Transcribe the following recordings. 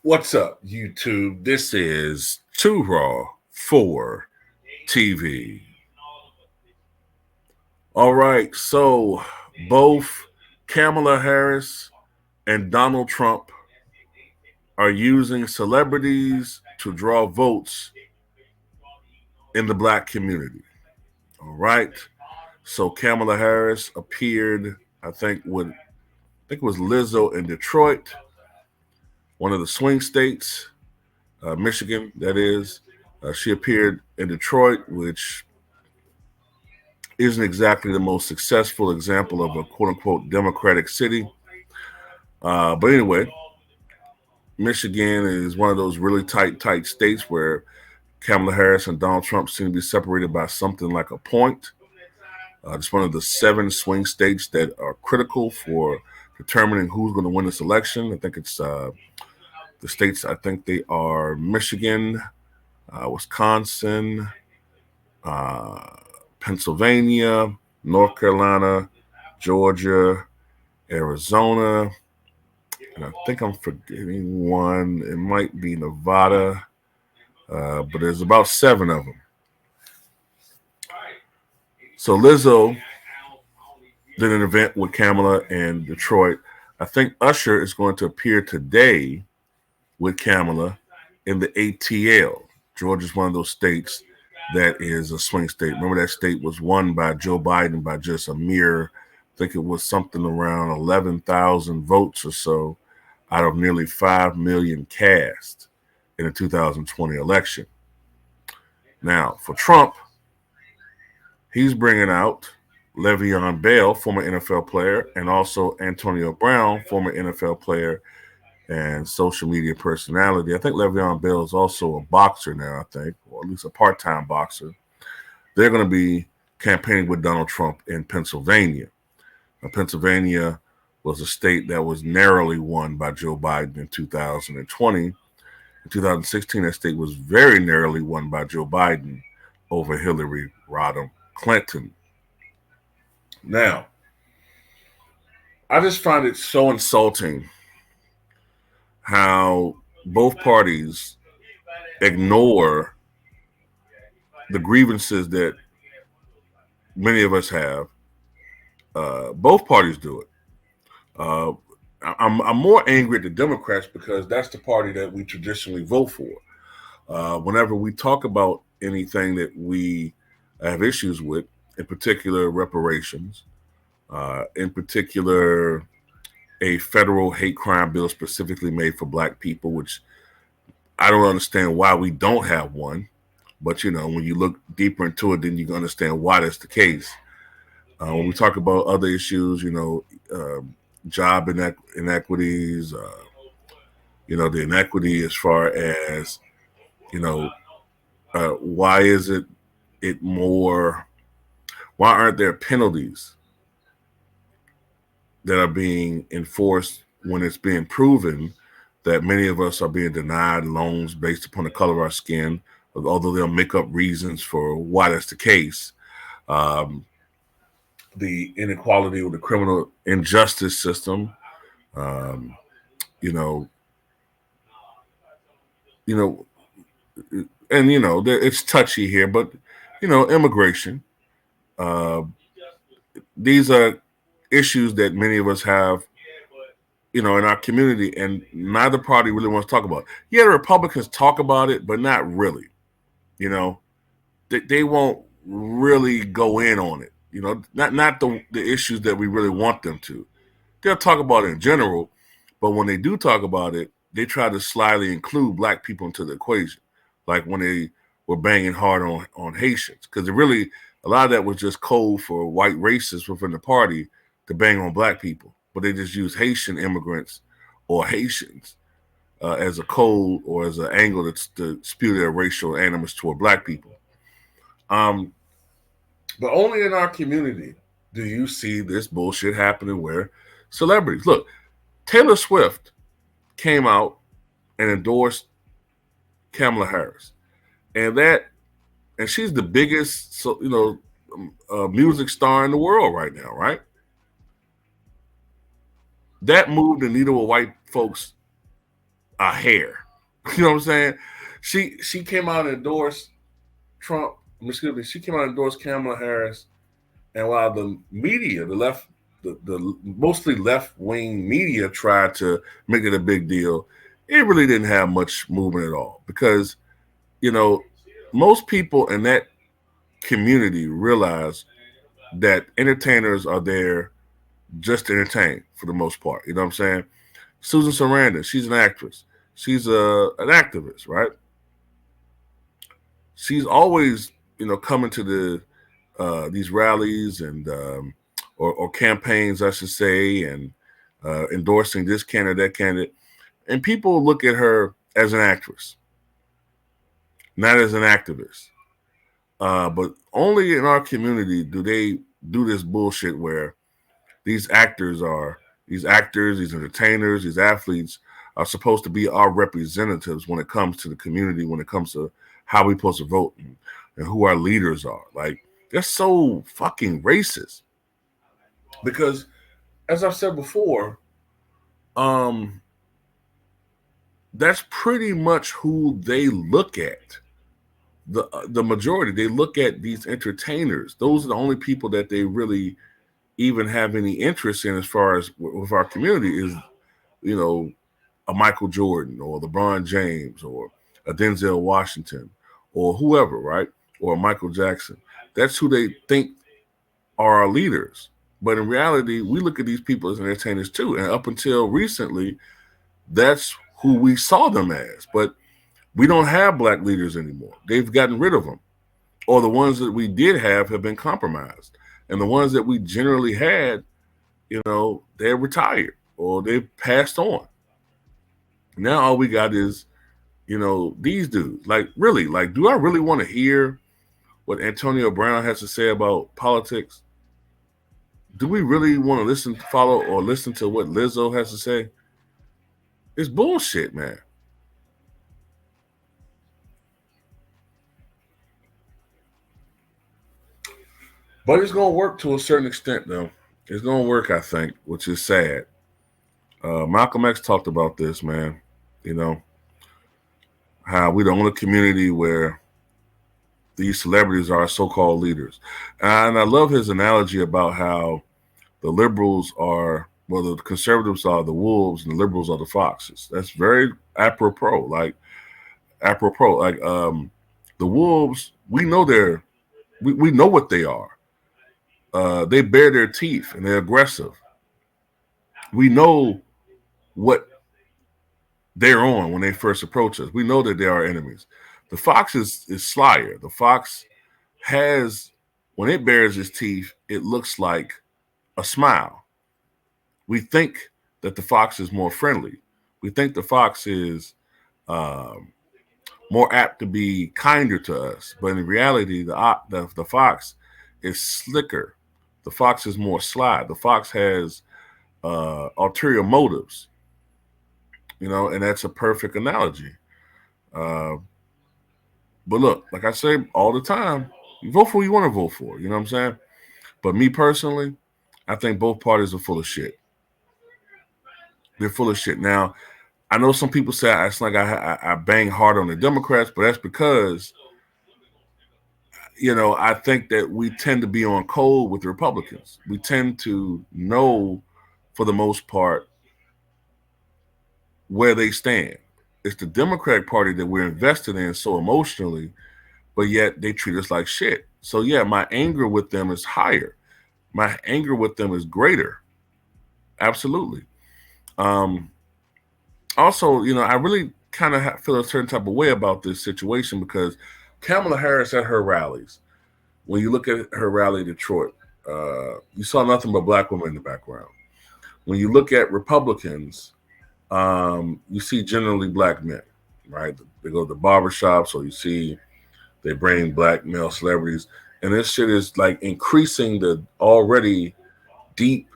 What's up, YouTube? This is Too Raw for TV. All right, so both Kamala Harris and Donald Trump are using celebrities to draw votes in the black community. All right, so Kamala Harris appeared, I think it was Lizzo in Detroit, one of the swing states, Michigan, that is. She appeared in Detroit, which isn't exactly the most successful example of a quote unquote democratic city. But anyway, Michigan is one of those really tight states where Kamala Harris and Donald Trump seem to be separated by something like a point. It's one of the seven swing states that are critical for determining who's going to win this election. I think it's the states, I think they are Michigan, Wisconsin, uh, Pennsylvania, North Carolina, Georgia, Arizona, and I think I'm forgetting one. It might be Nevada, but there's about seven of them. So Lizzo did an event with Kamala in Detroit. I think Usher is going to appear today with Kamala in the ATL. Georgia's one of those states that is a swing state. Remember that state was won by Joe Biden by just a mere, I think it was something around 11,000 votes or so out of nearly 5 million cast in the 2020 election. Now, for Trump, he's bringing out Le'Veon Bell, former NFL player, and also Antonio Brown, former NFL player and social media personality. I think Le'Veon Bell is also a boxer now, I think, or at least a part-time boxer. They're going to be campaigning with Donald Trump in Pennsylvania. Now, Pennsylvania was a state that was narrowly won by Joe Biden in 2020. In 2016, that state was very narrowly won by Joe Biden over Hillary Rodham Clinton. Now, I just find it so insulting how both parties ignore the grievances that many of us have. Both parties do it. Uh, I'm more angry at the Democrats because that's the party that we traditionally vote for. Whenever we talk about anything that we have issues with, in particular reparations, in particular a federal hate crime bill specifically made for black people, which I don't understand why we don't have one. But when you look deeper into it, then you can understand why that's the case. When we talk about other issues, job inequities, the inequity as far as you know, why is it more? Why aren't there penalties that are being enforced when it's being proven that many of us are being denied loans based upon the color of our skin, although they'll make up reasons for why that's the case. Um, the inequality with the criminal injustice system, um, you know, you know, it's touchy here, but immigration. Uh, these are issues that many of us have, in our community, and neither party really wants to talk about it. Yeah, the Republicans talk about it, but not really. You know, they won't really go in on it. Not the issues that we really want them to. They'll talk about it in general, but when they do talk about it, they try to slyly include black people into the equation, like when they were banging hard on Haitians, because a lot of that was just code for white racists within the party to bang on black people, but they just use Haitian immigrants or Haitians as a code or as an angle to spew their racial animus toward black people. Um, but only in our community do you see this bullshit happening where celebrities look. Taylor Swift came out and endorsed Kamala Harris, and she's the biggest music star in the world right now, right? That moved the needle with white folks a hair. You know what I'm saying? She came out and endorsed Trump. Excuse me. She came out and endorsed Kamala Harris, and while the media, the mostly left wing media tried to make it a big deal, it really didn't have much movement at all because you know most people in that community realize that entertainers are there just to entertain for the most part. You know what I'm saying? Susan Sarandon, she's an actress. She's an activist, right? She's always, coming to these rallies and or campaigns, I should say, and endorsing this candidate, that candidate. And people look at her as an actress, not as an activist. But only in our community do they do this bullshit where these actors, these entertainers, these athletes are supposed to be our representatives when it comes to the community, when it comes to how we're supposed to vote and who our leaders are. Like, they're so fucking racist. Because as I've said before, um, that's pretty much who they look at. The majority, they look at these entertainers. Those are the only people that they really even have any interest in as far as with our community is, you know, a Michael Jordan or LeBron James or a Denzel Washington or whoever, right? Or a Michael Jackson. That's who they think are our leaders. But in reality, we look at these people as entertainers too. And up until recently, that's who we saw them as. But we don't have black leaders anymore. They've gotten rid of them. Or the ones that we did have been compromised. And the ones that we generally had, they're retired or they passed on. Now all we got is, these dudes. Like, really, like, do I really want to hear what Antonio Brown has to say about politics? Do we really want to follow, or listen to what Lizzo has to say? It's bullshit, man. But it's gonna work to a certain extent, though. It's gonna work, I think, which is sad. Malcolm X talked about this, man. You know how we the only community where these celebrities are so-called leaders, and I love his analogy about how the liberals are, well, the conservatives are the wolves and the liberals are the foxes. That's very apropos. The wolves, we know what they are. They bare their teeth and they're aggressive. We know what they're on when they first approach us. We know that they are enemies. The fox is slyer. The fox has, when it bares its teeth, it looks like a smile. We think that the fox is more friendly. We think the fox is um, more apt to be kinder to us. But in reality, the fox is slicker. The fox is more sly. The fox has ulterior motives, and that's a perfect analogy. Uh, but look, like I say all the time, you vote for who you want to vote for. You know what I'm saying? But me personally, I think both parties are full of shit. They're full of shit. Now, I know some people say it's like I bang hard on the Democrats, but that's because I think that we tend to be on cold with the Republicans. We tend to know, for the most part, where they stand. It's the Democratic Party that we're invested in so emotionally, but yet they treat us like shit. So yeah, my anger with them is higher. My anger with them is greater. Absolutely. Um, Also, I really kind of feel a certain type of way about this situation because Kamala Harris at her rallies, when you look at her rally in Detroit, you saw nothing but black women in the background. When you look at Republicans, you see generally black men, right? They go to the barbershops, or you see they bring black male celebrities. And this shit is like increasing the already deep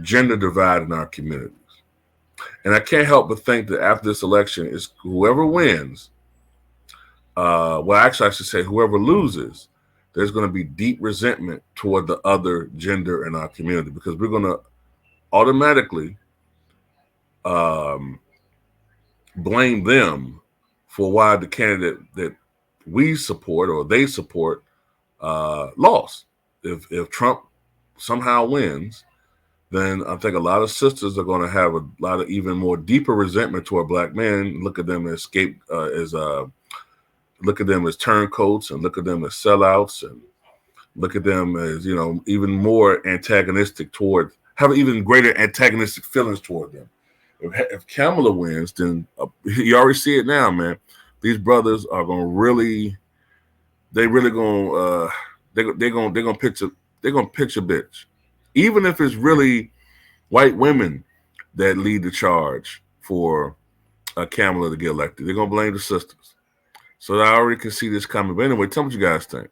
gender divide in our communities. And I can't help but think that after this election, is whoever wins, well, actually, I should say whoever loses, there's going to be deep resentment toward the other gender in our community because we're going to automatically um, blame them for why the candidate that we support or they support lost. If Trump somehow wins, then I think a lot of sisters are going to have a lot of even more deeper resentment toward black men. Look at them as look at them as turncoats, and look at them as sellouts, and look at them as even more antagonistic toward, have even greater antagonistic feelings toward them. If Kamala wins, then you already see it now, man. These brothers are gonna really, they really gonna they're gonna pitch a bitch, even if it's really white women that lead the charge for Kamala to get elected. They're gonna blame the sisters. So I already can see this coming. But anyway, tell me what you guys think.